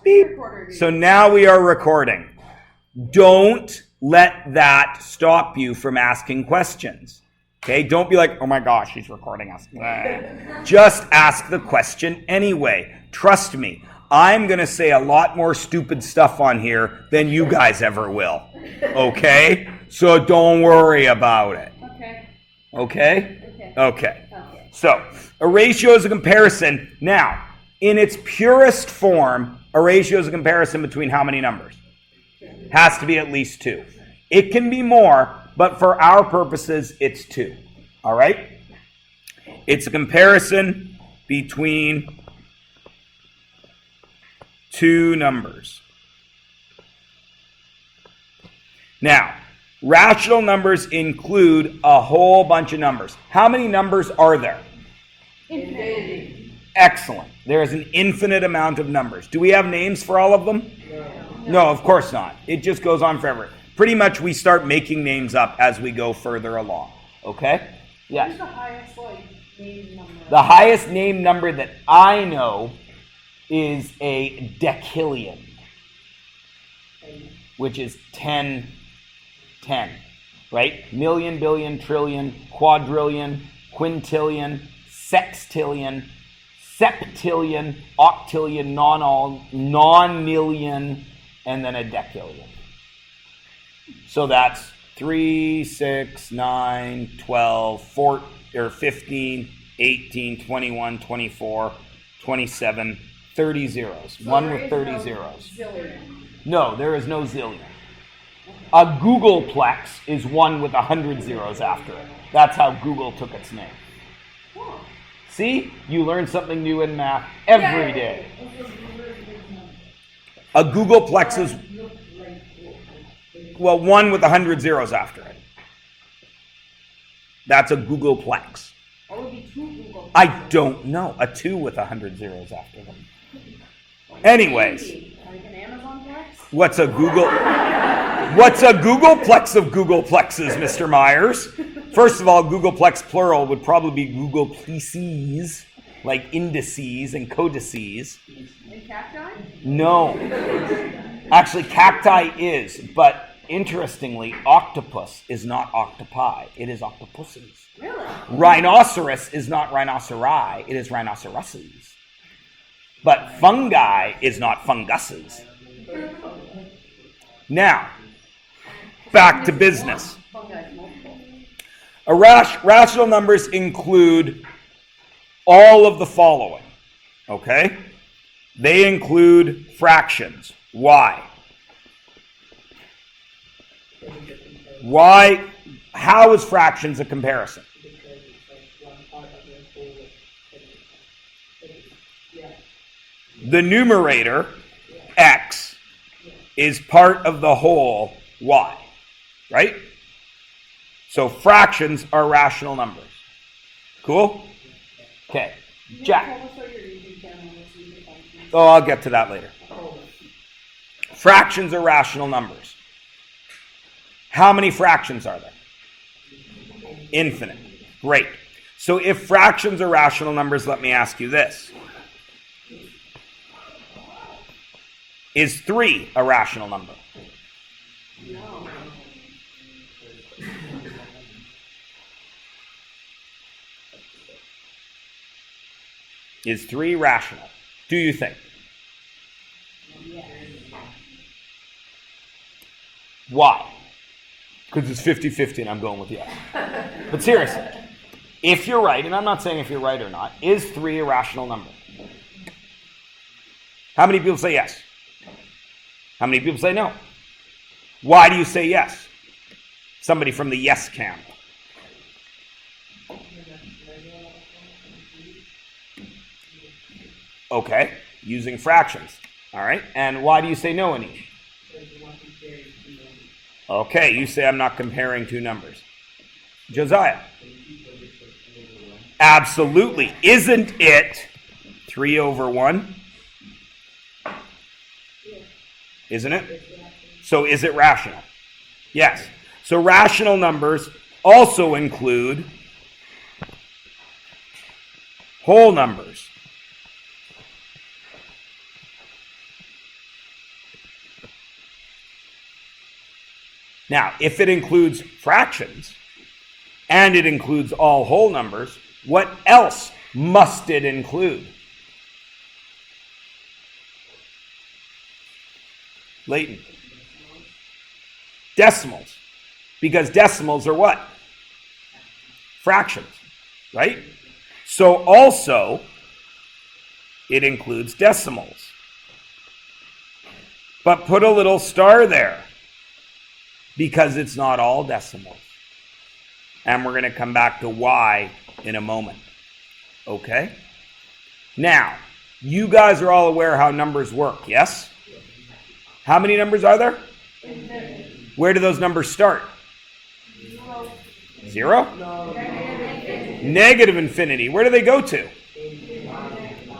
Beep. So now we are recording. Don't let that stop you from asking questions. Okay? Don't be like, oh my gosh, he's recording us. Just ask the question anyway. Trust me, I'm going to say a lot more stupid stuff on here than you guys ever will. Okay? So don't worry about it. Okay? Okay. So, a ratio is a comparison. Now, in its purest form, a ratio is a comparison between how many numbers? Has to be at least 2. It can be more, but for our purposes, it's 2. All right? It's a comparison between 2 numbers. Now, rational numbers include a whole bunch of numbers. How many numbers are there? Infinity. Excellent. There is an infinite amount of numbers. Do we have names for all of them? No, of course not. It just goes on forever. Pretty much we start making names up as we go further along. Okay? Yes. What's the highest named number? The highest named number that I know is a decillion, which is 10, right? Million, billion, trillion, quadrillion, quintillion, sextillion, septillion, octillion, non-million, and then a decillion. So that's 3, 6, 9, 12, 14, or 15, 18, 21, 24, 27, 30 zeros. So one with 30 zeros. Zillion. No, there is no zillion. A Googleplex is one with 100 zeros after it. That's how Google took its name. Oh. See? You learn something new in math every day. A Googleplex is, well, one with 100 zeros after it. That's a Googleplex. What would be 2 Google? I don't know. A 2 with 100 zeros after them. Anyways. Like an Amazon Plex? What's a Googleplex of Googleplexes, Mr. Myers? First of all, Googleplex plural would probably be Googleplices, like indices and codices. And cacti? No. Actually, cacti is, but interestingly, octopus is not octopi. It is octopuses. Really? Rhinoceros is not rhinoceri. It is rhinoceroses. But fungi is not funguses. Now, back to business. Rational numbers include all of the following, okay? They include fractions. Why? Why? How is fractions a comparison? The numerator, x, is part of the whole, y, right? So fractions are rational numbers. Cool? Okay. Jack. Oh, I'll get to that later. Fractions are rational numbers. How many fractions are there? Infinite. Great. So if fractions are rational numbers, let me ask you this. Is 3 a rational number? No. Is 3 rational? Do you think? Yes. Why? Because it's 50-50 and I'm going with yes. But seriously, if you're right, and I'm not saying if you're right or not, is 3 a rational number? How many people say yes? How many people say no? Why do you say yes? Somebody from the yes camp. Okay, using fractions. All right, and why do you say no, Anish? Okay, you say I'm not comparing 2 numbers. Josiah? Absolutely. Isn't it 3 over 1? Isn't it? So is it rational? Yes. So rational numbers also include whole numbers. Now, if it includes fractions and it includes all whole numbers, what else must it include? Leighton. Decimals. Because decimals are what? Fractions, right? So also, it includes decimals. But put a little star there, because it's not all decimals. And we're going to come back to why in a moment. Okay? Now, you guys are all aware how numbers work, yes? How many numbers are there? Where do those numbers start? Zero? Negative infinity. Where do they go to?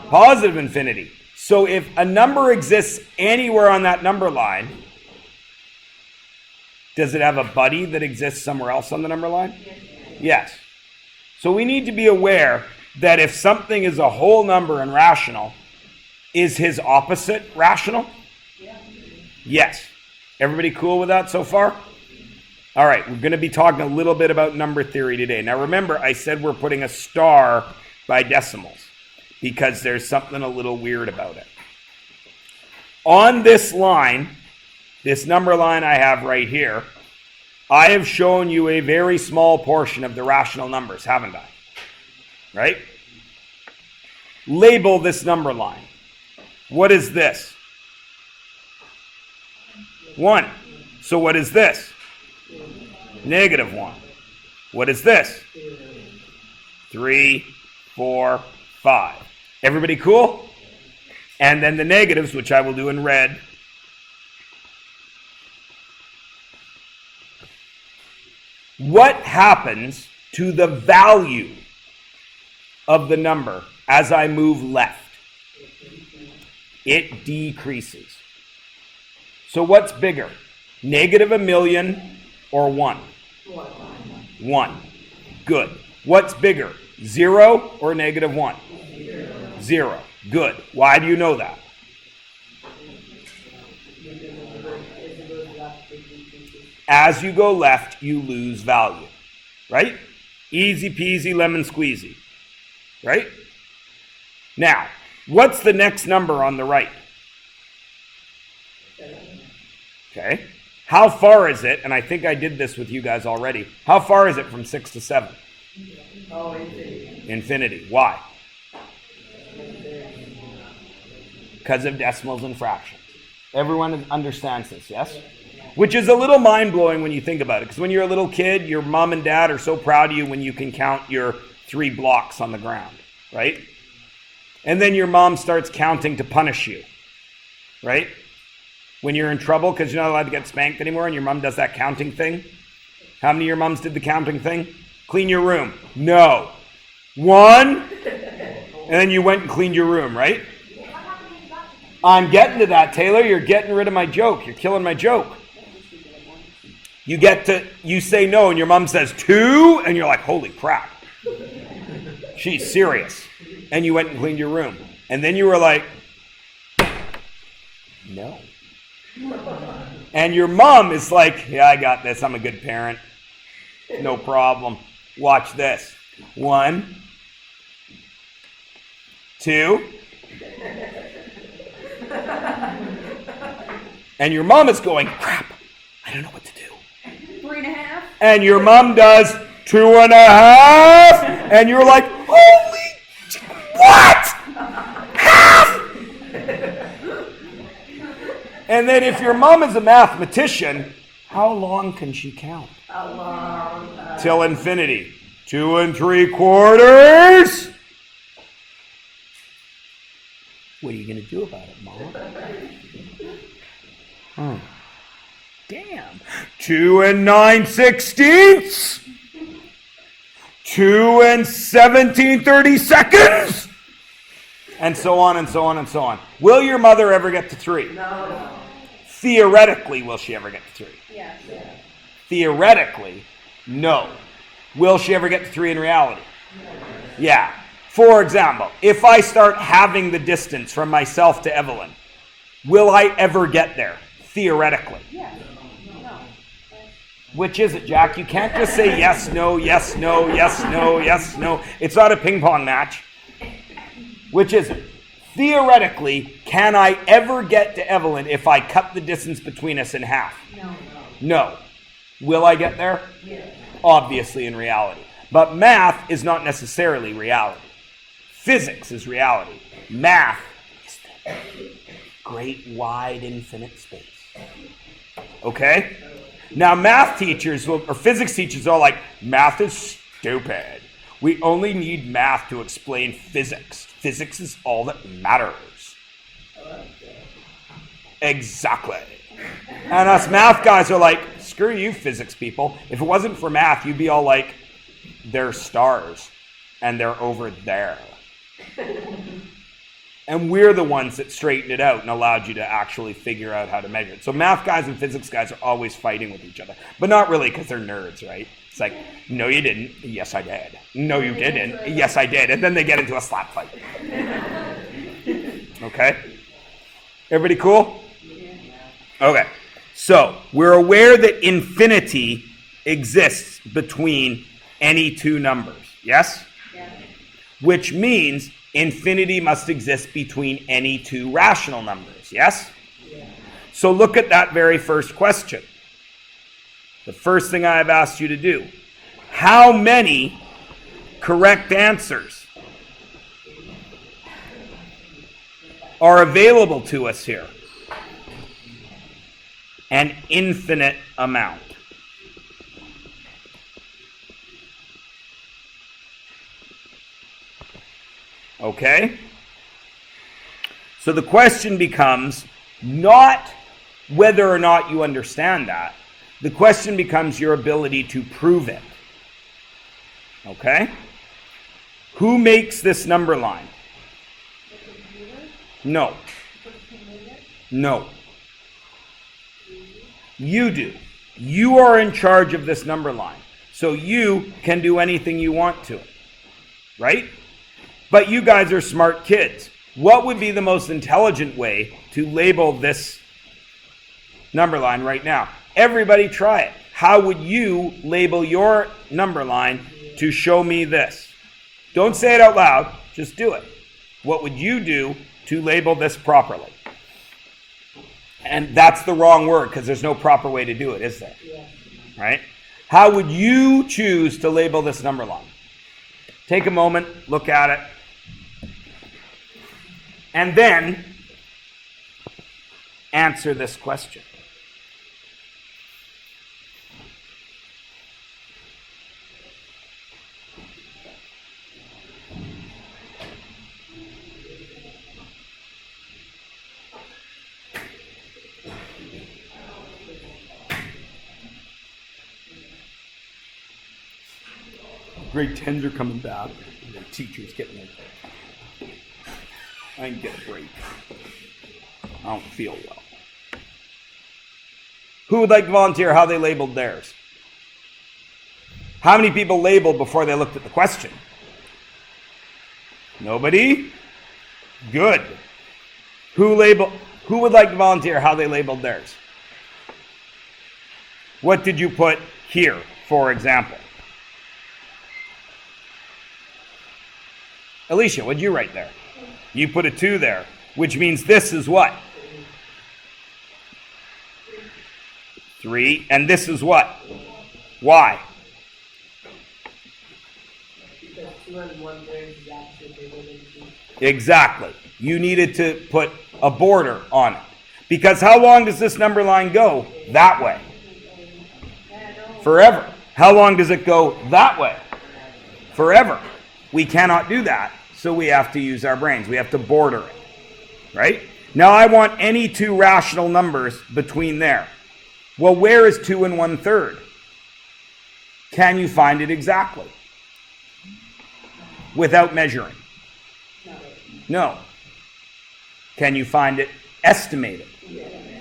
Positive infinity. So if a number exists anywhere on that number line, does it have a buddy that exists somewhere else on the number line? Yes. So we need to be aware that if something is a whole number and rational, is his opposite rational? Yes. Everybody cool with that so far? All right, we're going to be talking a little bit about number theory today. Now remember, I said we're putting a star by decimals because there's something a little weird about it. On this line, this number line I have right here, I have shown you a very small portion of the rational numbers, haven't I? Right? Label this number line. What is this? 1. So what is this? Negative 1. What is this? 3, 4, 5. Everybody cool? And then the negatives, which I will do in red. What happens to the value of the number as I move left? It decreases. So what's bigger? Negative 1,000,000 or 1? 1. Good. What's bigger? 0 or negative 1? 0. Good. Why do you know that? As you go left, you lose value. Right? Easy peasy lemon squeezy. Right? Now, what's the next number on the right? Okay. How far is it? And I think I did this with you guys already. How far is it from 6 to 7? Oh, infinity. Infinity. Why? Because of decimals and fractions. Everyone understands this, yes? Which is a little mind-blowing when you think about it. Because when you're a little kid, your mom and dad are so proud of you when you can count your 3 blocks on the ground, right? And then your mom starts counting to punish you, right? When you're in trouble because you're not allowed to get spanked anymore and your mom does that counting thing. How many of your moms did the counting thing? Clean your room. No. 1. And then you went and cleaned your room, right? I'm getting to that, Taylor. You're getting rid of my joke. You're killing my joke. You say no and your mom says 2 and you're like, holy crap. She's serious. And you went and cleaned your room. And then you were like, no. And your mom is like, yeah, I got this. I'm a good parent. No problem. Watch this. 1, 2. And your mom is going, crap, I don't know what to do. 3.5. And your mom does 2.5. And you're like, holy, what? Half? And then if your mom is a mathematician, how long can she count? A long time. Till infinity. 2 3/4. What are you going to do about it, Mom? Damn. 2 9/16. 2 17/32. And so on and so on and so on. Will your mother ever get to 3? No. Theoretically, will she ever get to 3? Yes. Theoretically, no. Will she ever get to 3 in reality? Yeah. For example, if I start halving the distance from myself to Evelyn, will I ever get there? Theoretically. Yes. No. Which is it, Jack? You can't just say yes, no, yes, no, yes, no, yes, no. It's not a ping pong match. Which is it? Theoretically, can I ever get to Evelyn if I cut the distance between us in half? No. No. Will I get there? Yes. Obviously in reality. But math is not necessarily reality. Physics is reality. Math is the great, wide, infinite space. Okay? Now math teachers, or physics teachers are like, math is stupid. We only need math to explain physics. Physics is all that matters. Exactly. And us math guys are like, screw you physics people. If it wasn't for math, you'd be all like, they're stars and they're over there. And we're the ones that straightened it out and allowed you to actually figure out how to measure it. So math guys and physics guys are always fighting with each other. But not really, because they're nerds, right? It's like, no you didn't. Yes I did. No you didn't. Yes I did. And then they get into a slap fight. Okay? Everybody cool? Okay. So we're aware that infinity exists between any two numbers. Yes? Yeah. Which means infinity must exist between any two rational numbers. Yes? Yeah. So look at that very first question. The first thing I have asked you to do. How many correct answers are available to us here? An infinite amount. Okay? So the question becomes not whether or not you understand that. The question becomes your ability to prove it. Okay? Who makes this number line? No. No. You do. You are in charge of this number line. So you can do anything you want to it. Right? But you guys are smart kids. What would be the most intelligent way to label this number line right now? Everybody try it. How would you label your number line to show me this? Don't say it out loud. Just do it. What would you do to label this properly? And that's the wrong word because there's no proper way to do it, is there? Yeah. Right? How would you choose to label this number line? Take a moment, look at it. And then answer this question. Grade 10s are coming back. And the teachers getting it. I can get a break. I don't feel well. Who would like to volunteer how they labeled theirs? How many people labeled before they looked at the question? Nobody? Good. Who would like to volunteer how they labeled theirs? What did you put here, for example? Alicia, what did you write there? You put a 2 there, which means this is what? 3, and this is what? Why? Because 2 and 1/3 is actually bigger than 2. Exactly. You needed to put a border on it. Because how long does this number line go? That way. Forever. How long does it go that way? Forever. We cannot do that, so we have to use our brains. We have to border it. Right? Now I want any two rational numbers between there. Well, where is 2 and 1/3? Can you find it exactly? Without measuring? No. Can you find it estimated?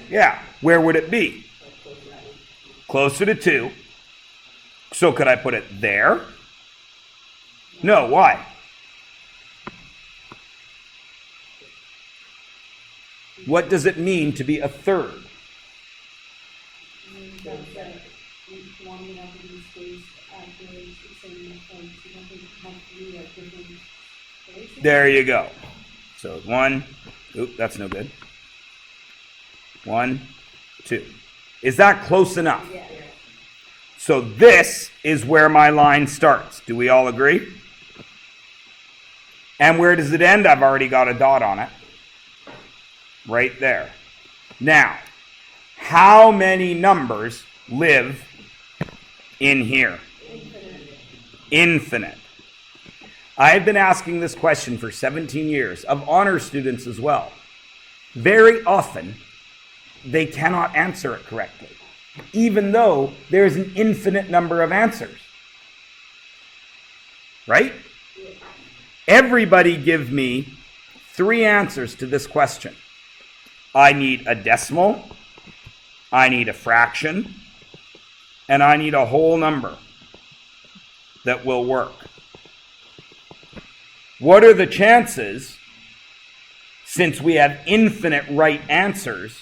Yeah. Where would it be? Closer to 2. So could I put it there? No. Why? What does it mean to be a third? wanting it to be spaced after the same point. You don't think it might be like different spaces? There you go. So 1, oop, that's no good. 1, 2. Is that close enough? Yeah. So this is where my line starts. Do we all agree? And where does it end? I've already got a dot on it. Right there. Now, how many numbers live in here? Infinite. I've been asking this question for 17 years of honor students as well. Very often, they cannot answer it correctly, even though there's an infinite number of answers. Right? Everybody give me 3 answers to this question. I need a decimal, I need a fraction, and I need a whole number that will work. What are the chances, since we have infinite right answers,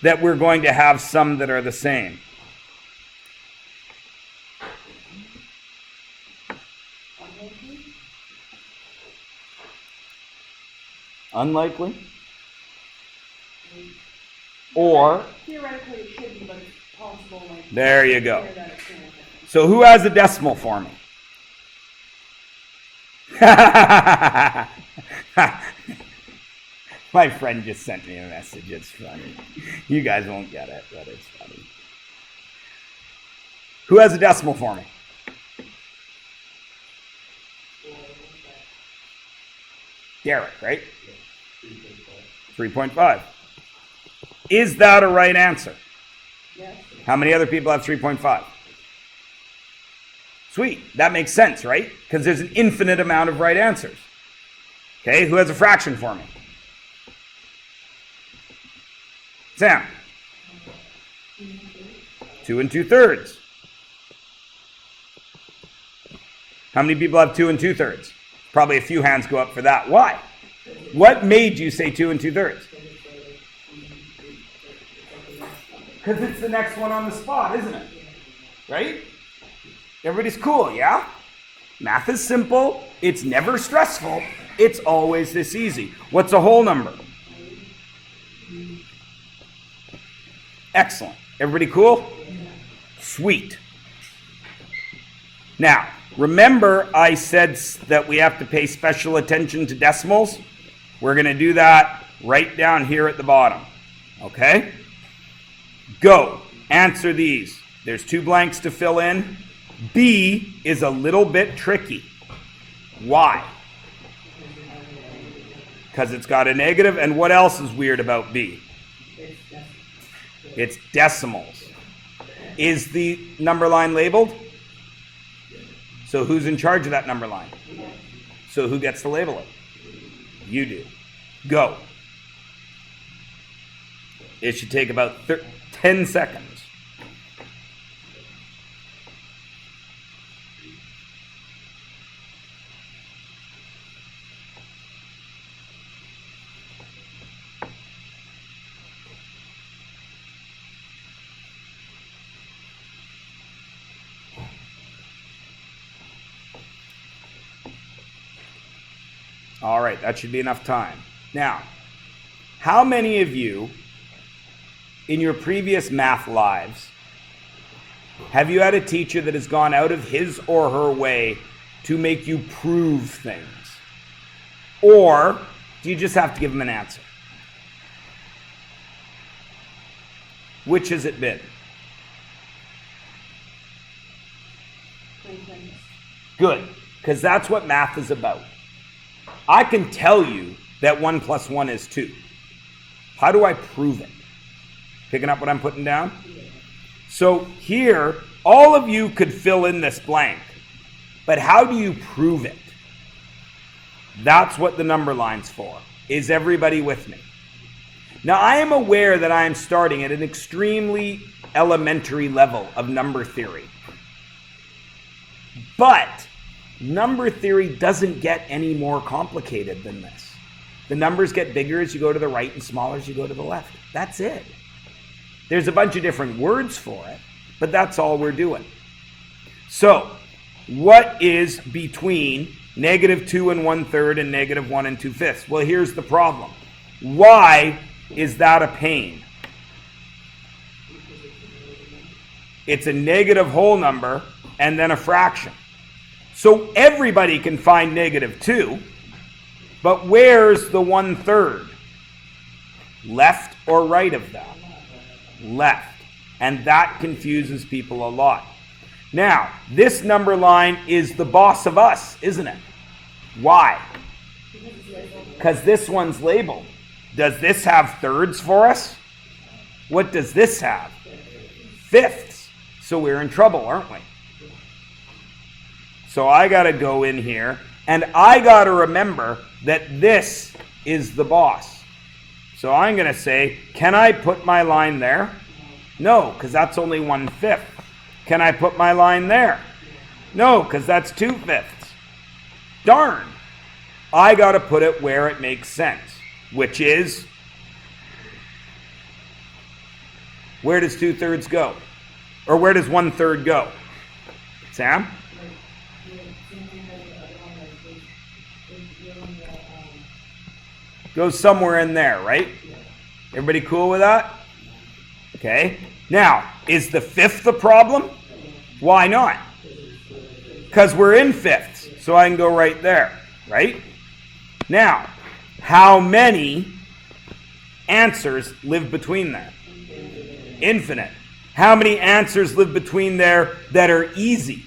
that we're going to have some that are the same? Unlikely? Or, Theoretically, it should be, but it's possible. Like, there you go. that it's gonna happen. So who has a decimal for me? My friend just sent me a message. It's funny. You guys won't get it, but it's funny. Who has a decimal for me? Derek, right? 3.5. Is that a right answer? Yes. How many other people have 3.5? Sweet. That makes sense, right? Because there's an infinite amount of right answers. Okay, who has a fraction for me? Sam. 2 2/3. How many people have 2 2/3? Probably a few hands go up for that. Why? What made you say 2 2/3? Because it's the next one on the spot, isn't it? Right? Everybody's cool, yeah? Math is simple. It's never stressful. It's always this easy. What's a whole number? Excellent. Everybody cool? Sweet. Now, remember I said that we have to pay special attention to decimals? We're going to do that right down here at the bottom. Okay? Go. Answer these. There's 2 blanks to fill in. B is a little bit tricky. Why? Because it's got a negative. And what else is weird about B? It's decimals. Is the number line labeled? So who's in charge of that number line? So who gets to label it? You do. Go. It should take about 10 seconds. All right, that should be enough time. Now, how many of you in your previous math lives have you had a teacher that has gone out of his or her way to make you prove things? Or do you just have to give them an answer? Which has it been? Good, because that's what math is about. I can tell you that 1 + 1 is 2. How do I prove it? Picking up what I'm putting down? So here, all of you could fill in this blank. But how do you prove it? That's what the number line's for. Is everybody with me? Now, I am aware that I am starting at an extremely elementary level of number theory. But number theory doesn't get any more complicated than this. The numbers get bigger as you go to the right and smaller as you go to the left. That's it. There's a bunch of different words for it, But that's all we're doing. So, what is between negative 2 1/3 and negative 1 2/5? Well, here's the problem. Why is that a pain? It's a negative whole number and then a fraction. So everybody can find negative 2, but where's the 1/3? Left or right of that? Left. And that confuses people a lot. Now, this number line is the boss of us, isn't it? Why? Because this one's labeled. Does this have thirds for us? What does this have? Fifths. So we're in trouble, aren't we? So I got to go in here, and I got to remember that this is the boss. So I'm going to say, can I put my line there? No, because that's only 1/5. Can I put my line there? No, because that's 2/5. Darn. I got to put it where it makes sense, which is, where does 2/3 go? Or where does 1/3 go? Sam? Goes somewhere in there, right? Everybody cool with that? Okay. Now, is the 5th the problem? Why not? Because we're in 5ths, so I can go right there, right? Now, how many answers live between there? Infinite. How many answers live between there that are easy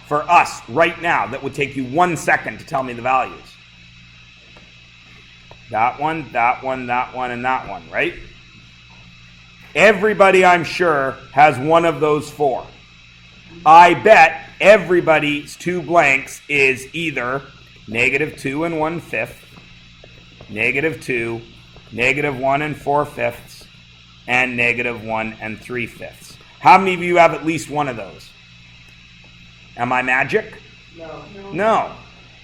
for us right now that would take you 1 second to tell me the values? That one, that one, that one, and that one, right? Everybody, I'm sure, has one of those 4. I bet everybody's 2 blanks is either negative 2 1/5, negative 2, negative 1 4/5, and negative 1 3/5. How many of you have at least one of those? Am I magic? No.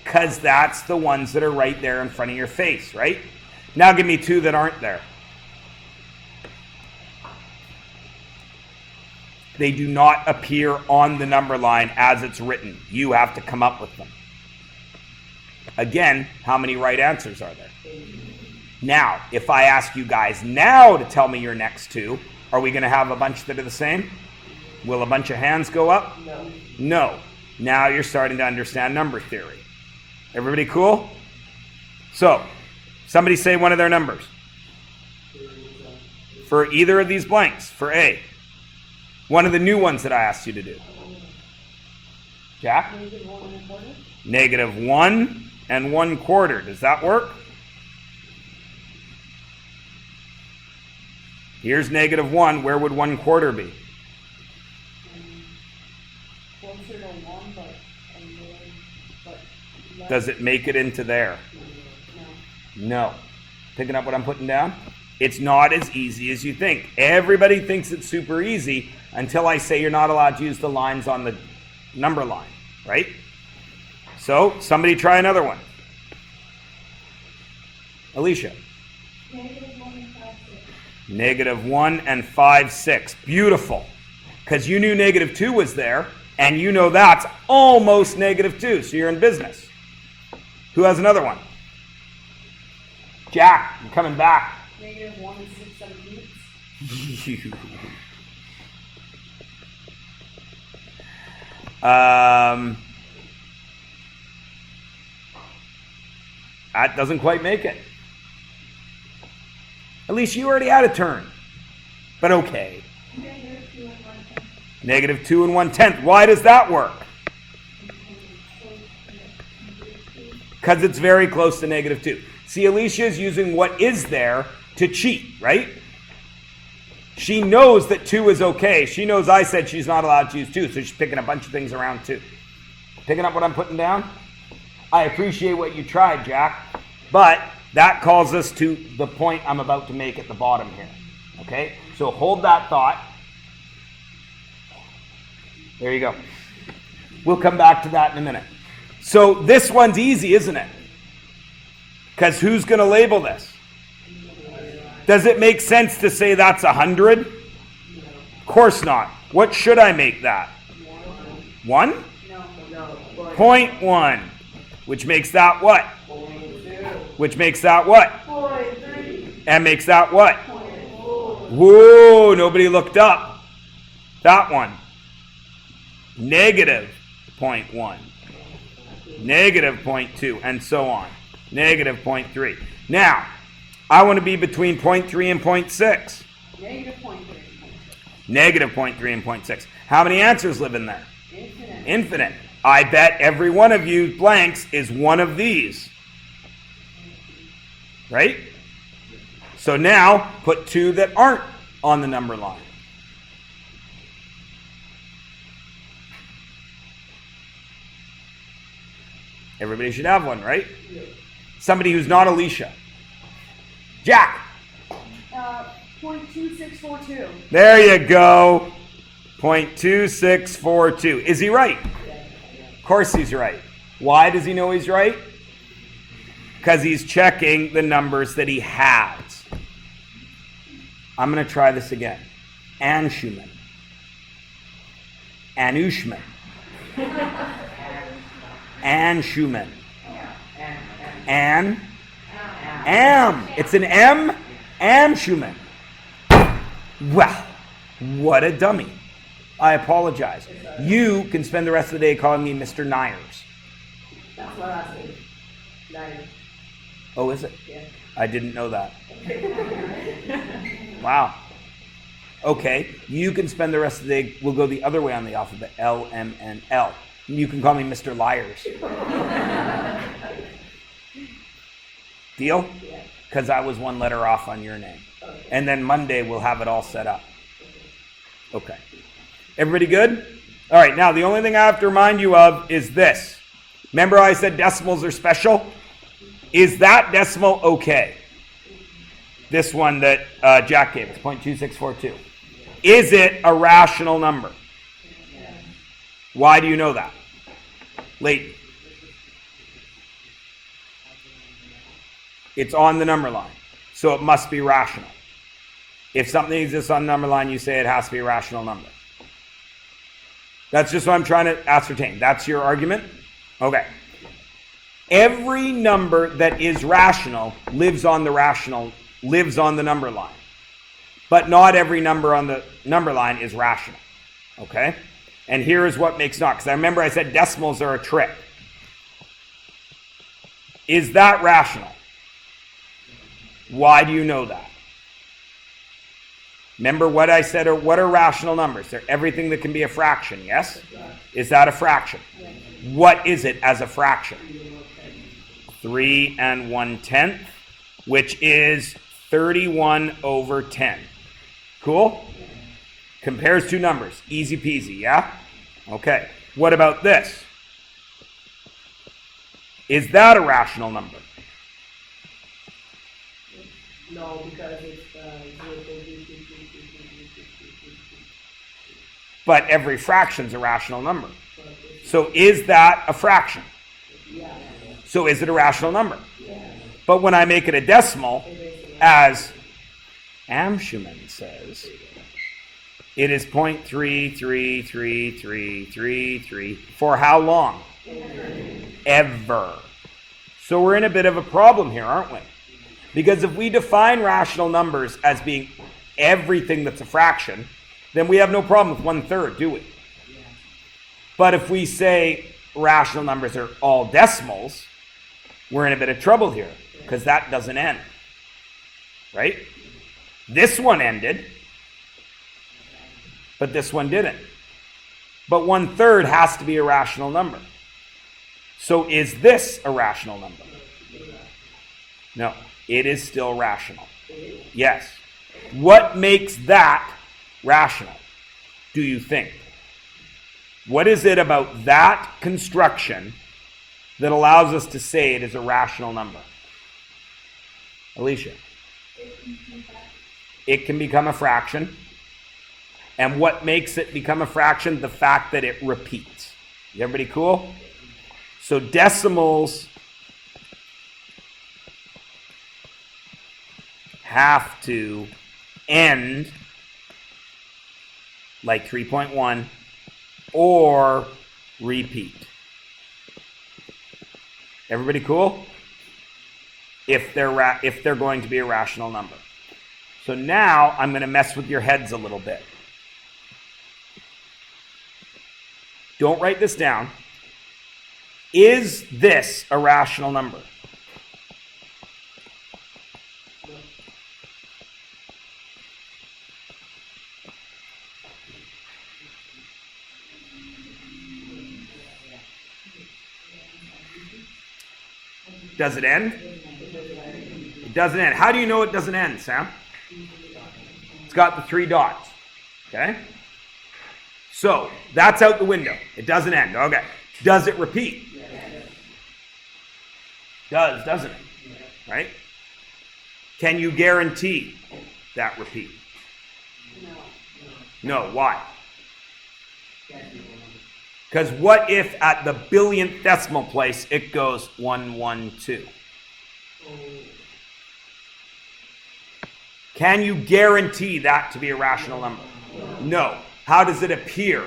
Because that's the ones that are right there in front of your face, right? Now give me 2 that aren't there. They do not appear on the number line as it's written. You have to come up with them. Again, how many right answers are there? Now, if I ask you guys now to tell me your next 2, are we going to have a bunch that are the same? Will a bunch of hands go up? No. Now you're starting to understand number theory. Everybody cool? So, somebody say one of their numbers. For either of these blanks, for A. One of the new ones that I asked you to do. Jack? Negative 1 1/4. Does that work? Here's negative 1. Where would 1/4 be? Closer to 1, but Does it make it into there? No. Picking up what I'm putting down? It's not as easy as you think. Everybody thinks it's super easy until I say you're not allowed to use the lines on the number line, right? So, somebody try another one. Alicia. negative 1 and 5/6. -1 5/6. Beautiful. Because you knew negative 2 was there, and you know that's almost negative 2, so you're in business. Who has another one? Jack, you're coming back. negative 1 6/17. That doesn't quite make it. At least you already had a turn. But okay. negative 2 -2 and 1/10. Why does that work? Because it's very close to negative 2. See, Alicia is using what is there to cheat, right? She knows that 2 is okay. She knows I said she's not allowed to use 2, so she's picking a bunch of things around 2. Picking up what I'm putting down? I appreciate what you tried, Jack, but that calls us to the point I'm about to make at the bottom here, okay? So hold that thought. There you go. We'll come back to that in a minute. So this one's easy, isn't it? Because who's going to label this? Does it make sense to say that's 100? Of course not. What should I make that? 1? No. 0.1. Which makes that what? 0.2. Which makes that what? 0.3. And makes that what? 0.4. Whoa, nobody looked up. That one. Negative 0.1. Negative 0.2, and so on. Negative 0.3. Now, I want to be between 0.3 and 0.6. Negative 0.3. Negative 0.3 and 0.6. How many answers live in there? Infinite. Infinite. I bet every one of you blanks is one of these. Right? So now, put 2 that aren't on the number line. Everybody should have one, right? Somebody who's not Alicia. Jack. 0.2642. There you go. 0.2642. Is he right? Of course he's right. Why does he know he's right? Because he's checking the numbers that he has. I'm going to try this again. Anshuman. Anushman. Anshuman. Am. It's an M. Anshuman. Well, what a dummy. I apologize. You can spend the rest of the day calling me Mr. Nyers. That's what I said. 9. Oh, is it? Yeah. I didn't know that. Wow. Okay, you can spend the rest of the day, we'll go the other way on the alphabet, L, M, N, L. You can call me Mr. Liars. Deal? Yeah. Because I was one letter off on your name. Okay. And then Monday we'll have it all set up. Okay. Everybody good? All right, now the only thing I have to remind you of is this. Remember I said decimals are special? Is that decimal okay? This one that Jack gave us, 0.2642. Is it a rational number? Why do you know that? Leighton. It's on the number line, so it must be rational. If something exists on the number line, you say it has to be a rational number. That's just what I'm trying to ascertain. That's your argument? Okay. Every number that is rational lives on the number line. But not every number on the number line is rational. Okay? And here is what makes not. Because I remember I said decimals are a trick. Is that rational? Why do you know that? Remember what I said, or what are rational numbers? They're everything that can be a fraction, yes? Is that a fraction? What is it as a fraction? 3 1/10, which is 31 over 10. Cool? Compares two numbers. Easy peasy, yeah? Okay. What about this? Is that a rational number? No, because it's But every fraction's a rational number. So is that a fraction? yeah. So is it a rational number? Yeah. But when I make it a decimal, as Amshuman says, it is 0.3333333 for how long? Ever. So we're in a bit of a problem here, aren't we? Because if we define rational numbers as being everything that's a fraction, then we have no problem with 1/3, do we? But if we say rational numbers are all decimals, we're in a bit of trouble here, because that doesn't end. Right? This one ended, but this one didn't. But 1/3 has to be a rational number. So is this a rational number? No, it is still rational. Yes. What makes that rational, do you think? What is it about that construction that allows us to say it is a rational number? Alicia? It can become a fraction. And what makes it become a fraction? The fact that it repeats. Is everybody cool? So decimals have to end like 3.1, or repeat. Everybody cool? If they're going to be a rational number. So now I'm going to mess with your heads a little bit. Don't write this down. Is this a rational number? Does it end? It doesn't end. How do you know it doesn't end, Sam? It's got the 3 dots. Okay? So, that's out the window. It doesn't end. Okay. Does it repeat? Does, doesn't it? Right? Can you guarantee that repeat? No. Why? Because what if at the billionth decimal place it goes 1, 1, 2? Can you guarantee that to be a rational number? No. How does it appear?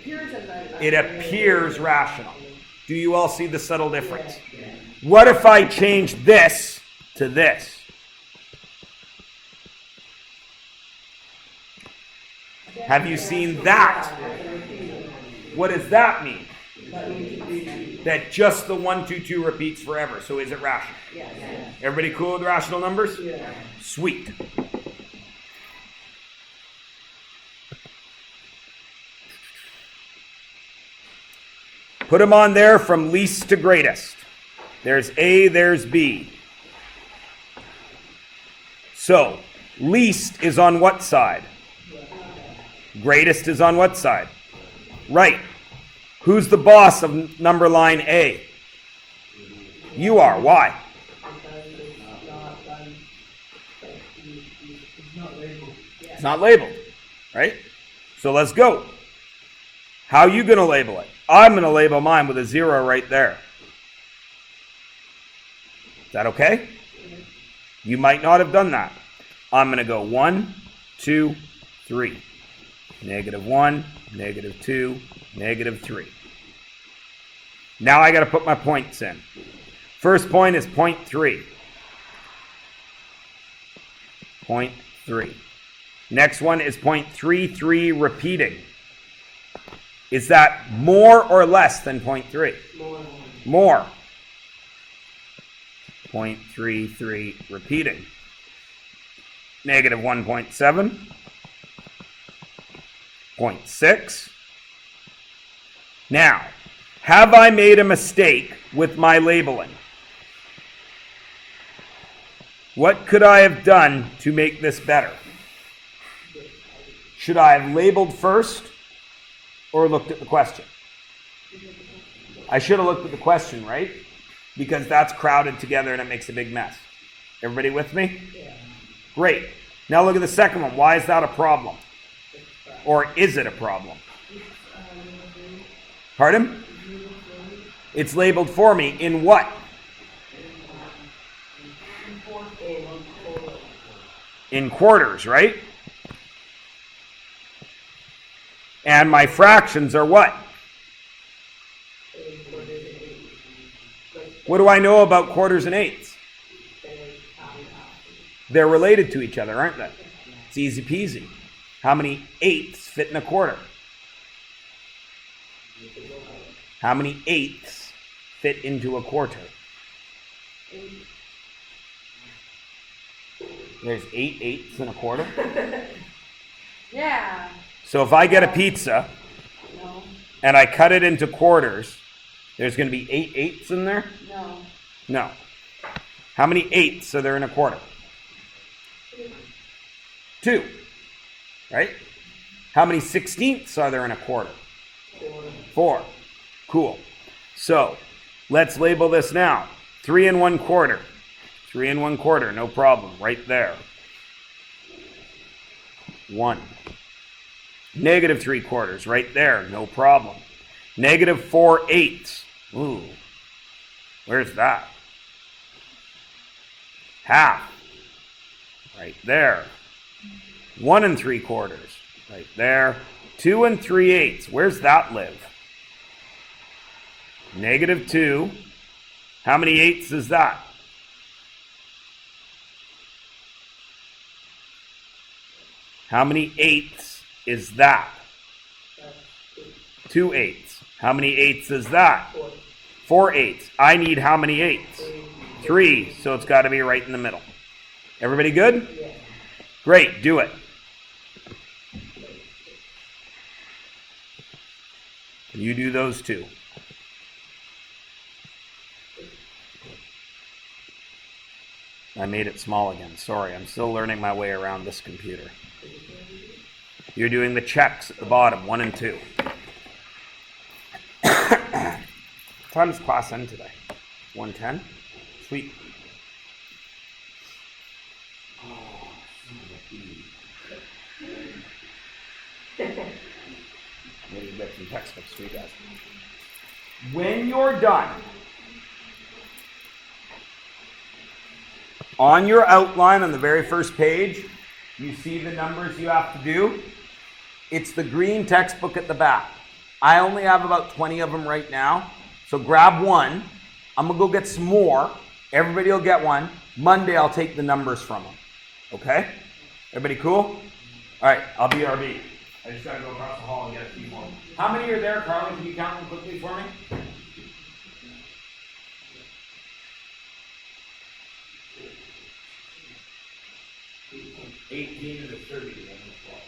It appears rational. Do you all see the subtle difference? What if I change this to this? Have you seen that? What does that mean? That just the 1, 2, 2 repeats forever. So is it rational? Everybody cool with rational numbers? Sweet. Put them on there from least to greatest. There's A, there's B. So, least is on what side? Greatest is on what side? Right. Who's the boss of number line A? You are. Why? It's not labeled. Right? So let's go. How are you going to label it? I'm going to label mine with a 0 right there. Is that okay? You might not have done that. I'm going to go 1, 2, 3. -1, -2, -3. Now I got to put my points in. First point is 0.3. 0.3. Next one is 0.33 repeating. Is that more or less than 0.3? More. 0.33 repeating. -1.7. 0.6. Now, have I made a mistake with my labeling? What could I have done to make this better? Should I have labeled first or looked at the question? I should have looked at the question, right? Because that's crowded together and it makes a big mess. Everybody with me? Great. Now look at the second one. Why is that a problem? Or is it a problem? Pardon? It's labeled for me. In what? In quarters, right? And my fractions are what? What do I know about quarters and eighths? They're related to each other, aren't they? It's easy peasy. How many eighths fit in a quarter? How many eighths fit into a quarter? There's 8 eighths in a quarter? Yeah. So if I get a pizza and I cut it into quarters, there's going to be 8 eighths in there? No. How many eighths are there in a quarter? 2. Right? How many sixteenths are there in a quarter? 4. Cool. So, let's label this now. 3 1/4. 3 1/4, no problem. Right there. 1. -3/4, right there. No problem. -4 eighths. Ooh. Where's that? Half. Right there. 1 3/4. Right there. 2 and 3/8. Where's that live? -2. How many eighths is that? How many eighths is that? 2/8. How many eighths is that? 4/8. I need how many eighths? 3. So it's got to be right in the middle. Everybody good? Yeah. Great. Do it. You do those two. I made it small again. Sorry, I'm still learning my way around this computer. You're doing the checks at the bottom, 1 and 2. What time is class end today? 1:10? Sweet. Maybe get some textbooks for you guys. When you're done, on your outline on the very first page, you see the numbers you have to do. It's the green textbook at the back. I only have about 20 of them right now, so grab one. I'm going to go get some more. Everybody will get one. Monday, I'll take the numbers from them. Okay? Everybody cool? All right, I'll be RB. I just got to go across the hall and get a few more. How many are there, Carly? Can you count them quickly for me? 18 to 30 on the floor.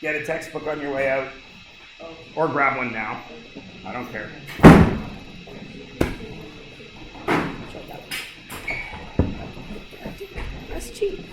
Get a textbook on your way out. Or grab one now. I don't care. That's cheap.